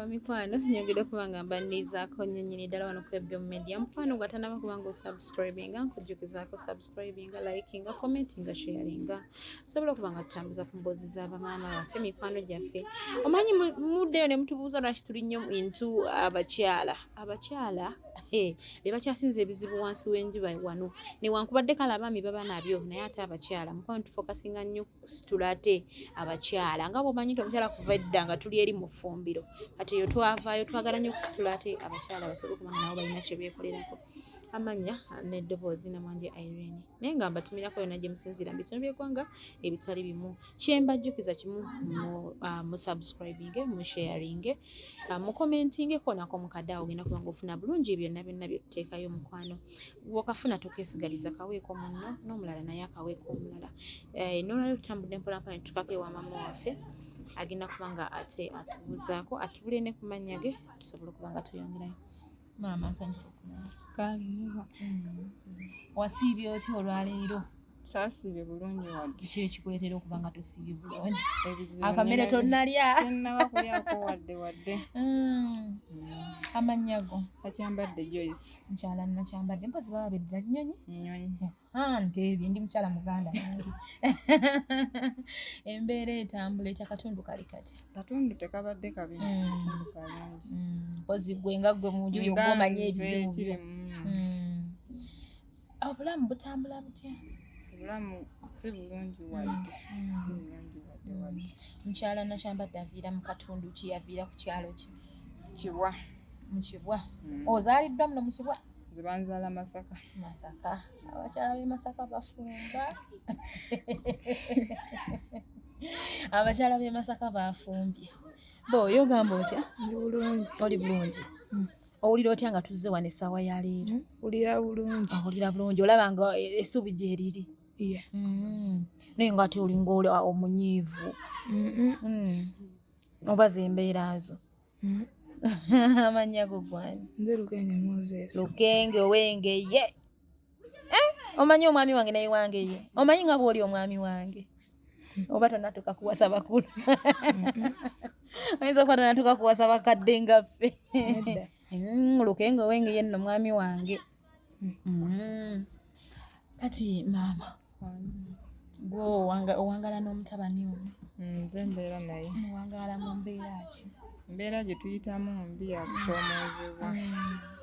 mikwano nyongera kubanga mbanizaako nnyonnyini ddala wano ku FBM Media. Mukwano gatanaba kubanga osubscribinga nkujjukizaako subscribinga, likinga, commentinga, sharinga sobola okubanga tutambuza ku mboozi z'abamaama baffe mikwano gyaffe. Omanyi muddeyo ne mutubuuza lwaki tuli nnyo into abakyala be bakyasinza ebizibu wansi w'enjuba wano newankubadde kale abaami baba nabyo naye ate abakyala mukwano tufokasinga nnyo kusitula ate abakyala nga bw'omanyi nti omukyala kuva edda nga tuli eri mu ffumbiro kati eyo twavaayo twagala nnyo kusitula ate abakyala basobole okubanga nabo balina kye beekolerako. Amanya n'eddoboozi Namwanje Irene naye nga mbatumirako yonna gye musinziira mu bitundu by'eggwanga ebitali bimu. Kyembajjukiza kimu mu subscribinge, mu sharinge, mu commentingeko nako mukadde awo ogenda kubanga ofuna bulungi byonna byonna bye tuteekayo mukwano. Bw'okafuna tokeesigaliza kaweeko munno n'omulala naye akaweeko omulala. N'olwaliro tutambudde mpolampola ne tutuukako ewa maama waffe agenda kubanga ate atubuuzaako atubule ne ku mannya ge tusobole okubanga tuyongerayo. Maama nsanyusa okumanya. Kalimuba. Wasiibye otya olwaleero? Saasiibye bulungi wadde. Kiki ekikuleetera okuba nga tosiibye bulungi? Ebizibu Akamere tonnalya? Sinnaba kulyako wadde. Amannya go? Nakyambadde Joyce. Mukyala nakyambadde. Mpozi baba beddira Nnyonyi? Nnyonyi. Nteebye ndi mukyala muganda nange. Embeera etambula ekyakatundu kali kati. Katundu tekabadde kabi. Katundu kalungi. Mpozi gwe nga gwe mu nju yogwa omanya ebizibu byo. Obulamu butambula butya? Obulamu si bulungi wadde. Si bulungi wadde. Mukyala nakyambadde aviira mu katundu ki yaviira ku kyalo ki? Kibwa. Mu Kibwa. Ozaaliddwa muno mu Kibwa? Nze banzaala Masaka. Masaka. Abakyala b'e Masaka bafumba. Abakyala b'e Masaka bafumbye. Boyo ogamba otya? Ndi bulungi. Oli bulungi. Owulira otya nga tuzze wano essaawa ya leero? Owulira bulungi. Owulira bulungi olaba nga essuubi gye riri. Iya. Naye nga ate olinga omunyiivu. Obaza embeera zo. Amannya go gwani? Nze Lukenge Moses. Lukenge ow'Engeye. Omanyi omwami wange naye wangeye? Omanyi nga bw'oli omwami wange? Oba tonnatuuka kuwasa bakulu? Oyinza okuba tonnatuuka kuwasa bakadde nga ffe. Lukenge ow'Engeye nno mwami wange. Kati maama gwe owangala n'omutabani ono? Nze mbeera naye. Muwangala mu mbeera ki? Mbeera gye tuyitamu mbi ya kusoomoozebwa.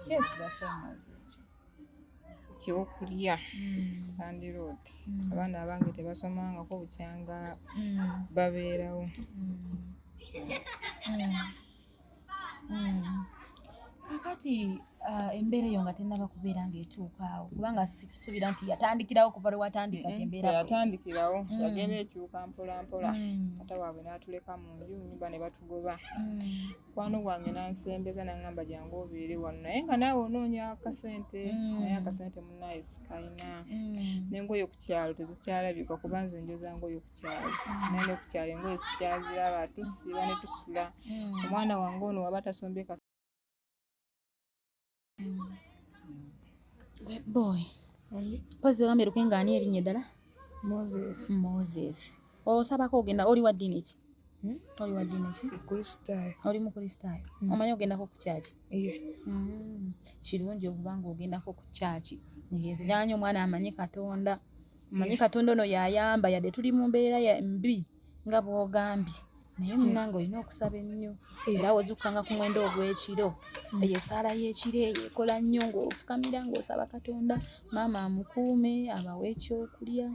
Ki ekibasoomoza ekyo? Ekyokulya kandirooti. Abaana abange tebasomangako bukyanga babeerawo. Kakati embeera eyo nga tennaba kubeera ng'etuukaawo kubanga sikisuubira nti yatandikirawo kuva lwe watandika embeera. Yatandikirawo yagenda ekyuka mpola mpola ate waabwe n'atuleka mu nju nnyumba ne batugoba. Mukwano gwange n'ansembeza n'aŋŋamba jangu obeere wano naye nga naawe onoonya akasente naye akasente munnaye sikayina. N'engoye ku kyalo tezikyalabika kuba nze njoza ngoye ku kyalo naye ne ku kyalo engoye sikyaziraba tusiiba ne tusula. Omwana wange ono waba tasombye Boy. Mpozi ogambye Lukenge ani erinnya eddala? Moses. Osabako ogenda oli wa ddiini ki? Oli wa ddiini ki? Kristaayo. Oli mu Kristaayo. Omanyi ogendako ku kyaki? Iye. Kirungi okuba nga ogendako ku kyaki. Neziranye omwana amanyi Katonda. Amanyi Katonda ono y'ayamba yadde tuli mu mbeera mbi nga bw'ogambye. Naye munnange olina okusaba ennyo. Era wozukkanga ku mwendo ogw'ekiro. Eyo essaala y'ekiro eyo ekola nnyo ng'ofukamira ng'osaba Katonda maama amukuume abawe ekyokulya.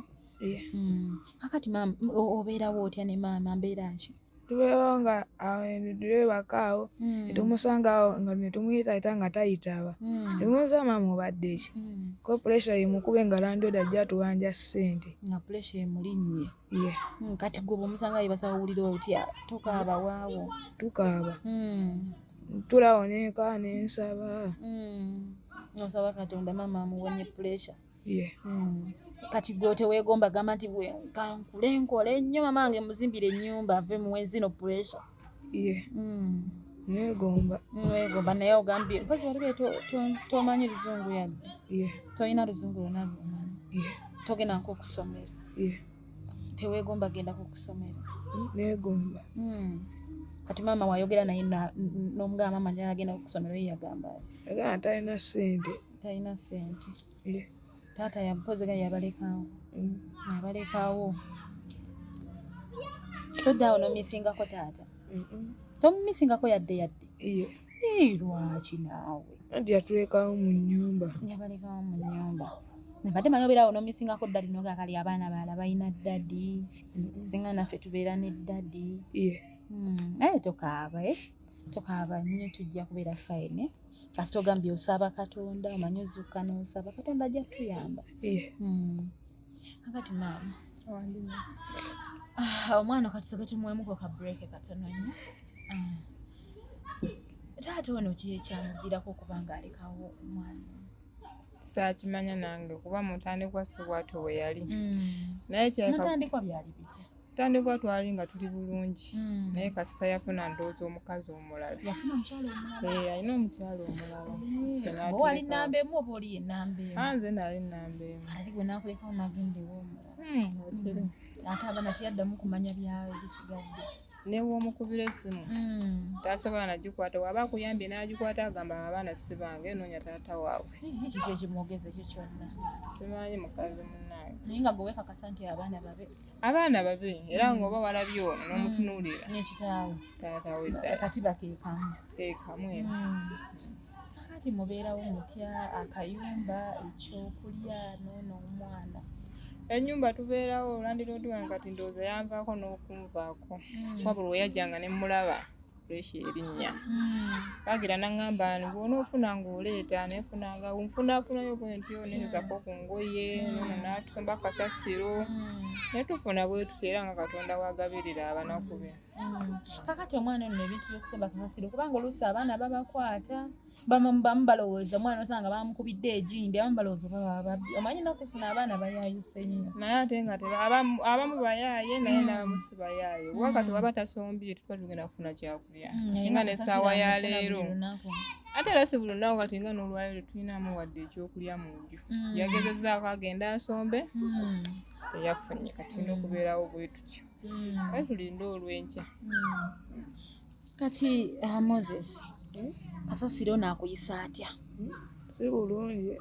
Kakati maama obeerawo otya ne maama mbeera ki? Tubeerawo nga tulebaka awo netumusanga awo nga netumuyita nga tayitaba. Nemubuuza maama obadde ki? Ko puresha yemukube nga landlord ajja tubanja ssente. Nga puresha emulinnye. Ye. Kati gwe bw'omusanga yebasa owulira otya? Tokaaba waawo? Tukaaba. Tulawo n'eka n'ensaba. Osaba Katonda maama amuwonye puresha. Ye. Kati gwe teweegomba gamba nti kankule nkole nnyo mama wange muzimbire ennyumba ave mu zino puresha. Ye. Neegomba. Weegomba naye ogambye mpozi watugere tomanyi luzungu yadde? Ye. Tolina luzungu lwonna lw'omanyi? Ye. Togenda nko ku ssomero? Ye. Teweegomba gendako ku ssomero? Neegomba. kati maama wayogera naye n'omugamba maama gy'agenda ku ssomero ye yagamba ati agamba talina ssente. Talina ssente. Taata yampozega yabalekawo. Toddaawo n'omisingako taata? Tomumisingako yadde? Lwaki naawe? Anti yatulekawo mu nnyumba. Yabalekawo mu nnyumba. Mbadde manyi obeerawo n'omisingako ddadi n'ogakali abaana balala balina ddadi. Singa naffe tubeera ne ddadi. Tokaaba nnyo, tujja kubeera fayine. Kasita ogambye osaba Katonda, omanyi ozukka n'osaba Katonda ajja tuyamba. Akati maama omwana kati soke tumuwemuko ka break katono nnyo. Taata ono ki ekyamuviirako okuba ng'alekawo omwana? Saakimanya nange kuba mutandikwa si bwatyo bwe yali. Naye mutandikwa byali bitya? Mutandikwa twali nga tuli bulungi. Naye kasita yafuna ndowooza omukazi omulala. Yafuna omukyala omulala? Alina omukyala omulala. Bo wali nnamba emu oba oli ye nnamba emu? Nze nali nnamba emu. Ate gwe n'akulekawo n'agendewo omulala. Ate abaana teyaddamu kumanya bisigadde. Newoomukubira essimu tasobola nagikwata, waba akuyambye n'agikwata agamba abaana si bange, noonya taata waabwe. Kikyo kimwogeze kyo kyonna? Simanyi mukazi munnange. Naye nga gwe weekakasa nti abaana babe? Abaana babe, era ng'oba walabye ono n'omutunuulira. N'ekitaawe? Taata we ddala. Akatiba keekamu? Keekamu eno. Kati mubeerawo mutya, akayumba, ekyokulya n'ono omwana? Ennyumba tubeerawo Landlord wange kati ndowooza yanvaako n'okunvaako. Wabula we yajjanga ne mmulaba puresha erinnya. Bagira n'aŋŋamba nti bw'onoofuna ng'oleeta neefunanga nfunaafunayo bwe ntyo nenyuzako ku ngoye nono n'atusomba kasasiro ne tufuna bwe tutyo era nga Katonda w'agabirira abanaku be. Kakati omwana ono ebintu by'okusomba kasasiro kubanga oluusi abaana babakwata bamu balowooza omwana osanga bamukubidde egindi, abamu balowooza baba babbi. Omanyi ennaku zino abaana bayayuse nnyo. Naye ate nga abamu bayaaye naye n'abamu si bayaaye. Kuba kati waba tasombye tuba tugenda kufuna kyakulya. Nga n'essaawa ya leero. Ate era si buli lunaku kati nga n'olwaleero tulinamu wadde ekyokulya mu nju. Yagezezzaako agenda asombe teyafunye kati n'okubeerawo bwe tutyo. Kati tulinde olw'enkya. Kati Moses, kasasiro naakuyisa atya? Si bulungi.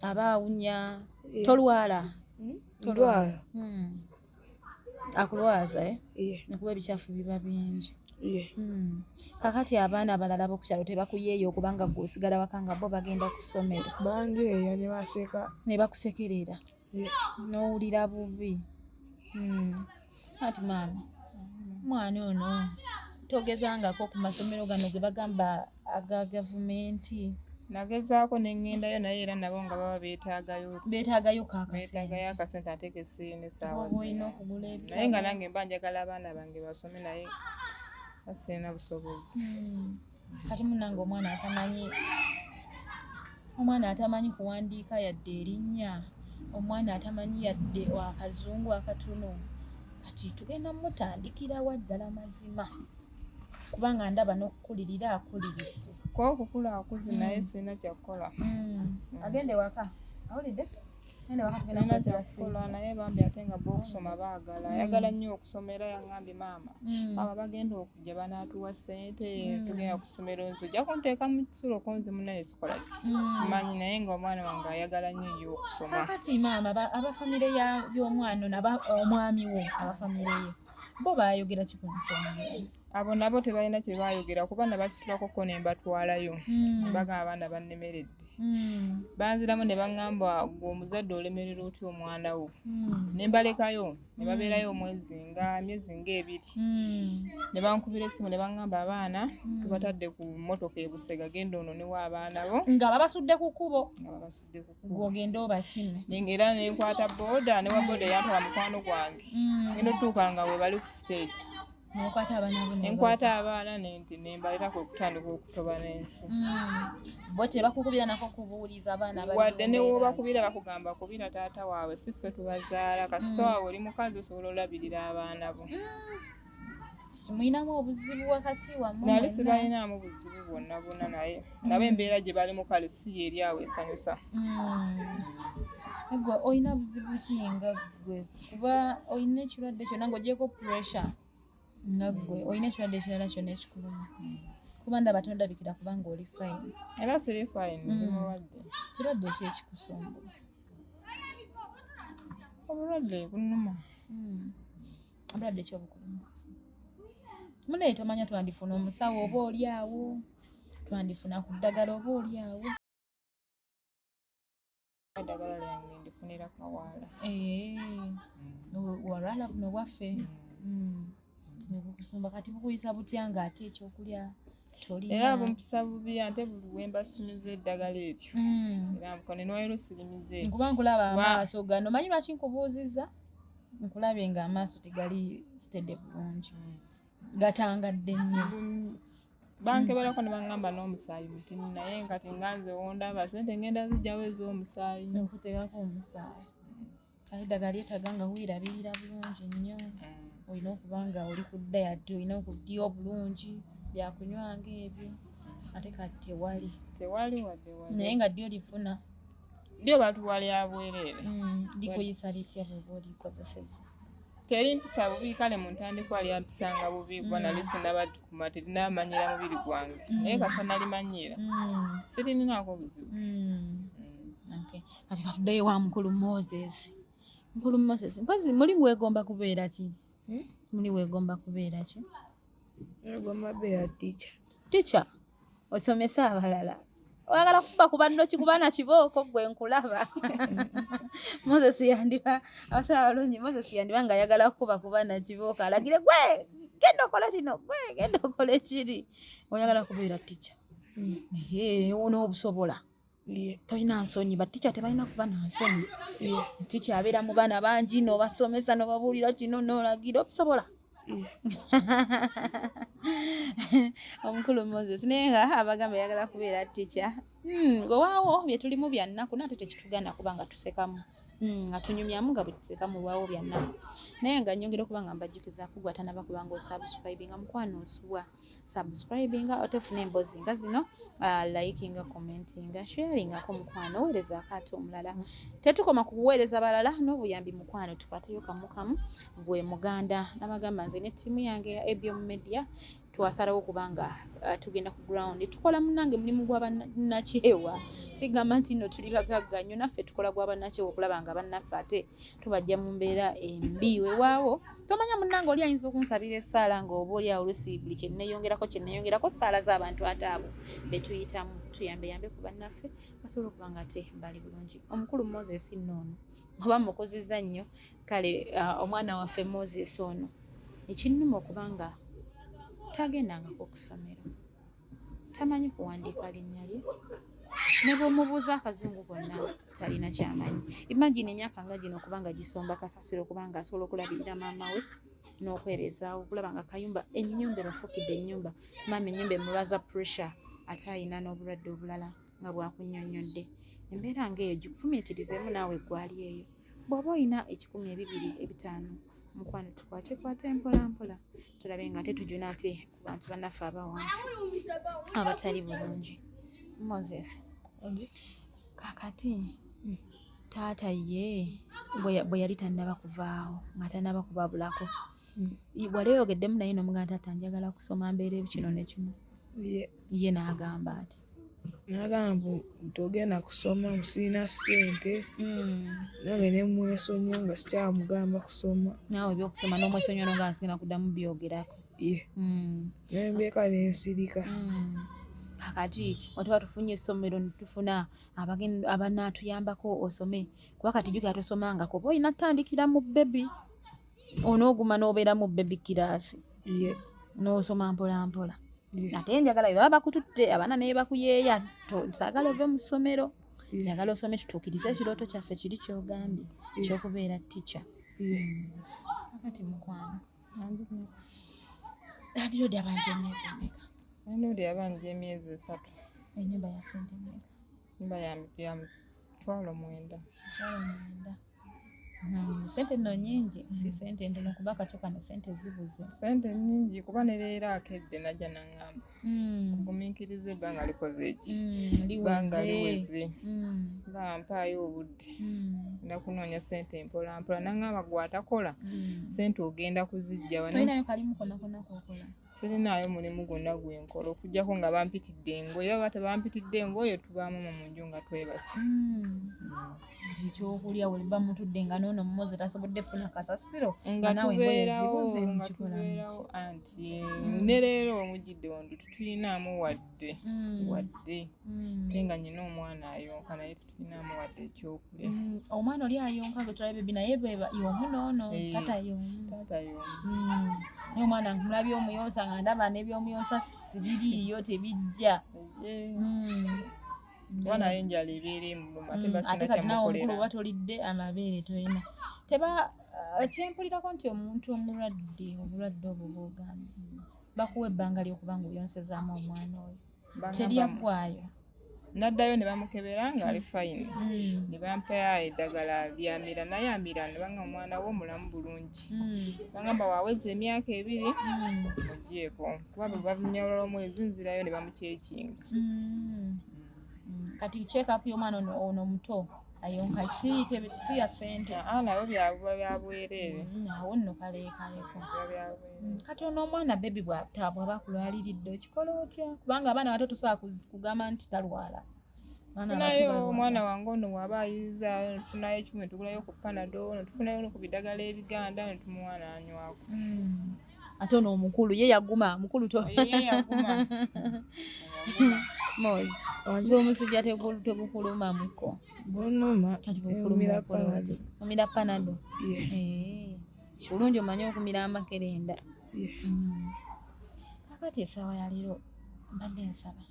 Aba awunya. Tolwala? Tolwala. Akulwaza nekuba ebikyafu biba bingi. Kakati abaana abalala b'okukyalo tebakuyeeyo okubanga gwe osigala waka nga bo bagenda ku ssomero? Bangeeya ne baseka. Ne bakusekerera? N'owulira bubi? Ati maama, omwana ono togezangako ku masomero gano ge bagamba aga gavumenti? Nagezaako ne ŋŋendayo naye era nabo nga baba beetaagayo akasente ate kesiine saawa olina okugula ebitabo. Naye nga nange mba njagala abaana bange basome naye basirina busobozi. Kati munnange omwana atamanyi kuwandiika yadde erinnya, omwana atamanyi yadde akazungu akatono, kati tugenda mutandikira wa ddala mazima kubanga ndaba n'okukulirira akuliridde. Kwa okukula akuze naye sirina kyakukola. Agende waka. Awulidde? Sirina kyakukola naye bambi ate nga bo okusoma baagala. Ayagala nnyo okusoma era yaŋŋambye maama abo bagenda okujja banaatuwa ssente tugenda ku ssomero nze ojja kunteeka mu kisulo ko nze munnaye sikola ki? Simanyi naye ng'omwana wange ayagala nnyo okusoma. Kati maama abafamire y'omwana omwami wo abafamire ye bo baayogera ki ku nsonga? Abo nabo tebalina kye baayogera kuba nabasitulako ko ne mbatwalayo bagamba abaana bannemeredde. Banziramu ne baŋŋamba gwe omuzadde olemerera otya omwana wo. Ne mbalekayo ne babeerayo myezi ng'ebiri. Ne bankubira essimu ne baŋŋamba abaana tubatadde ku mmotoka e Busega genda ononewo abaana bo. Nga babasudde ku kkubo? Nga babasudde ku kkubo. Gw'ogenda obakime? Era ne nkwata booda ne wa booda yantwala mukwano gwange. Ngenda otuuka nga we bali ku stage. Enkwata abaana ne mbaleta kwe kutandika okutoba n'ensi. Bo tebakukubira nako kubuuliza abaana bali wadde ne w'obakubira bakugamba kubira taata waabwe si ffe tubazaala kasita waabwe oli mukazi osobola olabirira abaana bo. Mulinamu obuzibu wakati wammwe? Nali sibalinamu buzibu bwonna naye nabo embeera gye bali mu kale si eri awo esanyusa. Gwe olina buzibu ki nga gwe kuba olina ekirwadde kyonna ng'ogyeko puresha? nga ggwe olina ekirwadde ekirala kyonna ekikuluma kuba ndaba tondabikira kubanga oli fine era siri fine ndi mulwadde kirwadde ki ekikusumba obulwadde bunuma obulwadde ki obukuluma munaye tomanya twandifuna omusawo oba oli awo twandifuna ku ddagala oba oli awo eddagala lyange ndifunira kawaala walwala buno bwaffe bukusumba kati bukuyisa butya nga ate ekyokulya tolina era bumpisa bubi ate buli wemba simiza eddagala eryo era mukone nwayiro sirimize nkuba nkulaba amaaso gano manyi lwaki nkubuuziza nkulabye nga amaaso tegali sitedde bulungi gatangadde nnyo bankeberako ne baŋŋamba n'omusaayi mutini naye nkati nganze wondaba sente ngenda zijjawo ez'omusaayi okuteekako omusaayi kale eddagala lyetaaga nga weerabirira bulungi nnyo olina okuba nga oli ku dayati olina okuddiya obulungi byakunywanga ebyo ate kati tewali wadde naye nga ddyo lifuna lyo batuwa lya bwereere likuyisa litya bw'oba olikozeseza teri mpisa bubi kale mu ntandikwa lyampisanga bubi kuba nali sinaba kuma terinamanyira mubiri gwange naye kasa nalimanyira sirininaako buzibu kati katuddeyo wa mukulu Moses mpozi muli weegomba kubeera ki muli weegomba kubeera ki Egomba beera teacher osomesa abalala oyagala kuba ku banno kikubana kibooko gwe nkulaba Moses yandiba abasala balungi Moses yandiba nga ayagala kuba ku bana kibooko alagire gwe genda okola kino gwe genda okole kiri oyagala kubeera teacher n'obusobola tolina nsonyi baticha tebalina kuba na nsonyi teacher abeera mu baana bangi n'obasomesa n'obabuulira kino n'olagira obusobola omukulu Moses naye nga abagamba yagala kubeera teacher ng'owaawo bye tulimu bya nnaku nate tekitugana kuba nga tusekamu nga tunyumyamu nga bwe tusekamu lwawo bya nnaku naye nga nnyongera okuba nga mbajjukiza kugwata nabakuba nga osubscribinga mukwano osuwa subscribinga otefuna emboozi nga zino likinga commentinga sharingako mukwano weerezaako ate omulala tetukoma kuweereza balala n'obuyambi mukwano tukwateyo kamukamu gwe muganda nabagamba nze ne ttiimu yange ya Ebyom Media twasalawo kubanga tugenda ku ground tukola munange mulimu gw'abannakyewa sigamba nti nno tuli bagagga nnyo naffe tukola gw'abannakyewa okulaba nga bannaffe ate tubajja mu mbeera embi weewaawo tomanya munange oli ayinza okunsabira essaala ng'oba oli awo olusi buli kyenneeyongerako ssaala z'abantu ate abo betuyitamu tuyambeyambe ku bannaffe basobole okuba nga ate bali bulungi omukulu Moses nnoono oba mukozeza nnyo kale omwana waffe Moses ono ekinnuma okubanga tagendangako ku ssomero tamanyi kuwandiika linnya lye ne bw'omubuuza akazungu konna talina kyamanyi imagine emyaka nga gino okubanga gisomba kasasiro okubanga asobola okulabirira maama we n'okwebeezaawo okulaba nga kayumba ennyumba ebafukidde ennyumba maama ennyumba emulwaza pressure ate ayina n'obulwadde obulala nga bwakunnyonnyodde embeera ng'eyo gikufumiitirizeemu naawe gwali eyo bw'oba olina 1,250 mukwano tukwatekwate mpolampola tulabe nga tetujuna ate ku bantu bannaffe abawansi abatali bulungi Moses kakati taata ye bwe yali tannaba kuvaawo nga tannaba kubabulako wali oyogeddemu naye n'omuganda taata njagala kusoma mbeera kino ne kino ye n'agamba ati nagamba togenda kusoma sirina ssente nange nemwesonyiwa nga sikyamugamba kusoma naawe ebyokusoma n'omwesonyiwa nga nsigenda kuddamu byogerako nembeeka nensirika kakati otuba tufunye essomero netufuna abanaatuyambako osome kuba kati jjukira tosomangako oba olina tutandikira mu bebi onooguma n'obeera mu bebi kiraasi n'osoma mpolampola ate njagala bwe baba bakututte abaana naye bakuyeeya saagala ove mu ssomero njagala osome tutuukirize ekirooto kyaffe kiri kyogambye ekyokubeera tica kakati mukwano andirodi abanja emyezi emeka andirodi abanja emyezi 3 ennyumba ya sente emeka nyumba ya 9,900 Sente nno nyingi si sente ntono kuba kacoka ne sente zibuze. Sente nyingi kuba ne leero akedde najja n'aŋŋamba kugumiikiriza ebbanga likoze eki ebbanga liweze mpaayo obudde nda kunoonya sente mpola mpola n'aŋŋamba gwe atakola sente ogenda kuzijja wano. Olinayo kalimu konna k'okola? Sirinaayo mulimu gwonna gwe nkola okuggyako nga bampitidde engoye oba tebampitidde engoye tubaamu mu nju nga twebase. Ekyokulya bwe liba mutudde nga n'ono mmoze tasobodde funa kasasiro nga tubeerawo anti ne leero omujjidde wandu tutulinaamu wadde te nga nyina omwana ayonka naye tutulinaamu wadde ekyokulya. Omwana oli ayonka gwe tulaba bebi naye y'omu n'ono tata y'omu. Naye omwana nkumulabye omuyonsa nga ndaba n'ebyomuyonsa sibiriiyo tebijja. Bwana enjala ebeera emuluma ate kati nawe omukulu oba tolidde amabeere tolina. Kyempulirako nti omuntu omulwadde obwo bw'ogambye bakuwa ebbanga ly'okuba nga oyonsezaamu omwana oyo teryaggwaayo. Naddayo ne bamukebera ng'ali fayini ne bampa eddagala lyamira naye amira ne banga omwana wo mulamu bulungi. Bangamba waaweza emyaka 2 muggyeko kuba bwe babunyolala omwezi nzirayo ne bamukyekinga. Kati check up y'omwana ono omuto ayonka si ya sente nayo byabwereere awo nno kaleekaleko. Kati ono omwana bebi bw'aba akulwaliridde okikola otya? Kubanga abaana bato tosobola kugamba nti talwala. Tufunayo omwana wange ono bw'aba ayiza tufunayo ekimu ne tugulayo ku panado netufunayo ku bidagala ebiganda ne tumuwa n'anywako. Ate ono omukulu ye yaguma mukulu yaguma mozi ng'omusujja tegukuluma muko bonoma omira panado. Kirungi omanye okumira amakerenda. Akati essaawa ya leero mbadde nsaba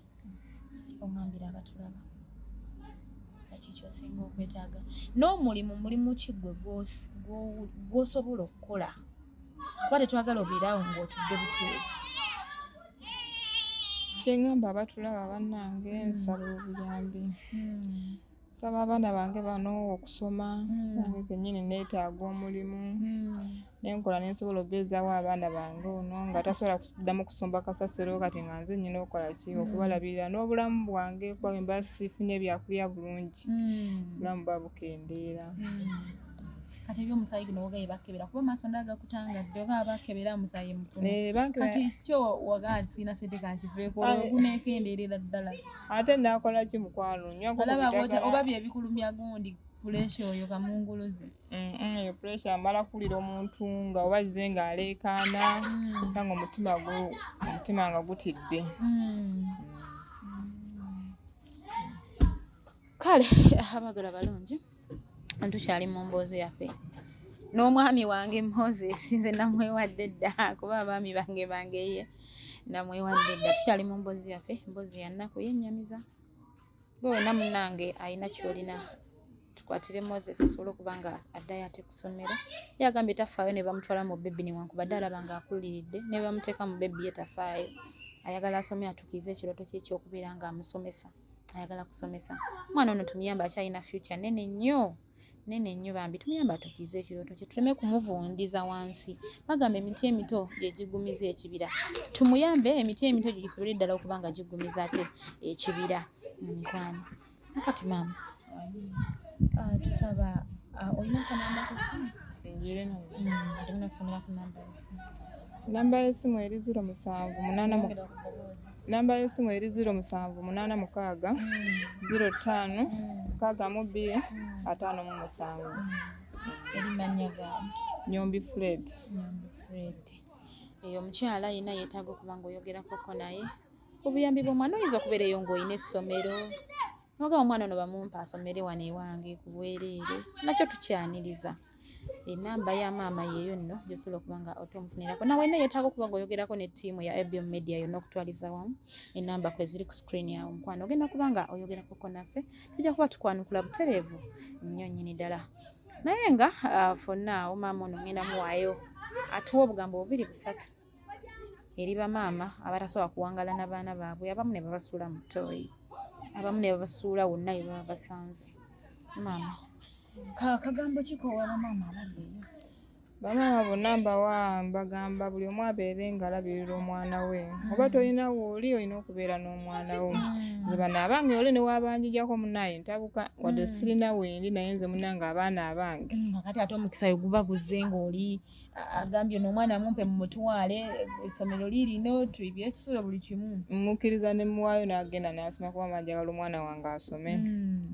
oŋŋambira abatulaba kaki ky'osinga okwetaaga mulimu ki gwe gw'osobola okukola kuba tetwagala obeeraawo ng'otudde butuuzi. Kyeŋŋamba abatulaba bannange nsaba obuyambi. Nsaba abaana bange bano okusoma nange kennyini neetaaga omulimu nenkola nensobola obeezaawo abaana bange ono nga tasobola kuddamu kusomba kasasiro kati nga nze nnyina okukola ki okubalabirira n'obulamu bwange kuba bwe mba sifunye byakulya bulungi obulamu buba bukendeera. Kati eby'omusaayi guno wogaye bakebera kuba maaso ndagakutangadde oga bakebera omusaayi mutono. Kati kyo wagaa sina sente kankiveeko guneekendeerera ddala. Ate naakola ki mukwano nywako oba bye bikulumya gundi puresha oyo kamunguluze. Eyo puresha amala kulira omuntu nga obazze ng'aleekaana nga omutima nga gutidde. Kale abagala balungi tukyali mu mboozi yaffe n'omwami wange Moses nze namwewadde dda kuba abaami bange ye namwewadde dda. Tukyali mu mboozi yaffe, mboozi ya nnaku yennyamiza gwe wena munnange alina kyolina tukwatire Moses asobole okuba nga addayo ate ku ssomero. Yagambye tafaayo ne bamutwala mu bebbi newankubadde alaba ng'akuliridde ne bamuteeka mu bebbi ye tafaayo. Ayagala asome atukize ekirooto kye ky'okubeera ng'amusomesa. Ayagala kusomesa mwana ono tumuyamba akyalina future nene nnyo bambi tumuyamba atukize ekirooto kye tuleme kumuvundiza wansi. Bagamba emiti emito gye gigumiza ekibira, tumuyambe emiti emito gye gisobole ddala okuba nga gigumiza ate ekibira. Mukwano nakati maama tusaba olina kanamba kusimu tulina kusomera ku namba y'essimu. Namba y'essimu eri 07 namba y'essimu eri 0786 05 62 57. Erimanya gamu Nyombi Fred. Eyo omukyala yina yeetaaga okuba nga oyogerakoko naye ku buyambi bw'omwana oyinza okubeera eyo ng'olina essomero noga omwana ono bamumpa asomere wano ewange ku bwereere nakyo tukyaniriza. Enamba ya maama yeeyo nno gy'osobola okuba nga otomufunirako nawe ina yeetaaga okuba nga oyogerako ne ttiimu ya ABM Media yonna okutwaliza wamu. Enamba kwe ziri ku screen yawe mukwano ogenda kuba nga oyogerakoko naffe tujja kuba tukwanukula butereevu nnyo nnyini ddala. Naye nga fonna maama ono ngenda muwaayo atuwa obugambo 2-3 eri bamaama abatasobola kuwangala n'abaana baabwe. Abamu ne babasuula mu ttooyi, abamu ne babasuula wonna we baba basanze. Maama kagambo kikowa bamaama abaliyo? Bamaama bonna mbawa mbagamba buli omu abeere ng'alabirira omwana we. Oba tolina wooli olina okubeera n'omwana wo. Nze bano abange oli ne waabanjijjako munnaye ntabuka wadde sirina wendi naye nze munnange abaana abange. Kati ate omukisa we guba guzze ng'oli agambye n'omwana mumpe mumutwale essomero lirino tuyibye ekisulo buli kimu. Mmukkiriza ne muwaayo n'agenda n'asoma kuba manjagala omwana wange asome.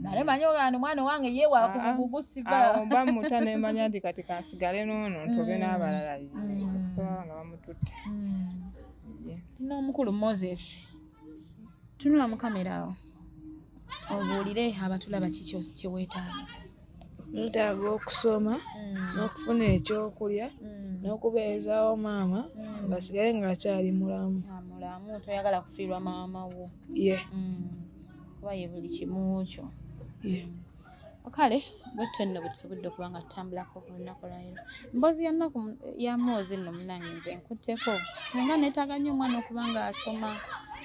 Nale manyi ogana omwana wange yeewa kugugusiva. Awo mba muta ne manya nti kati kansigale n'ono ntobe n'abalala kusaba nga bamututte. Tina omukulu Moses tunula mu kamera awo obuulire abatulaba kiki kye weetaaga. Neetaaga okusoma n'okufuna ekyokulya n'okubeezaawo maama ngasigale ng'akyali mulamu. Mulamu toyagala kufiirwa maama wo. Ye kuba ye buli kimu kyo. Kale bwetto nno bwetusobodde okuba nga tutambulako ku lunaku lwaleero. Mboozi ya nnaku ya Moozi nno munnange nze nkutteko nga neetaaga nnyo omwana okuba nga asoma.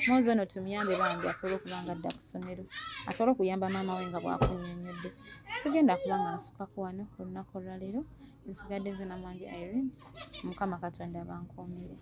Moozi ono tumuyambe bambi asobole okuba nga adda ku ssomero asobole okuyamba maama we nga bw'akunnyonnyodde. Sigenda kuba nga nsukako wano ku lunaku olwaleero nsigadde nze Namwanje Irene. Mukama Katonda abankuumire.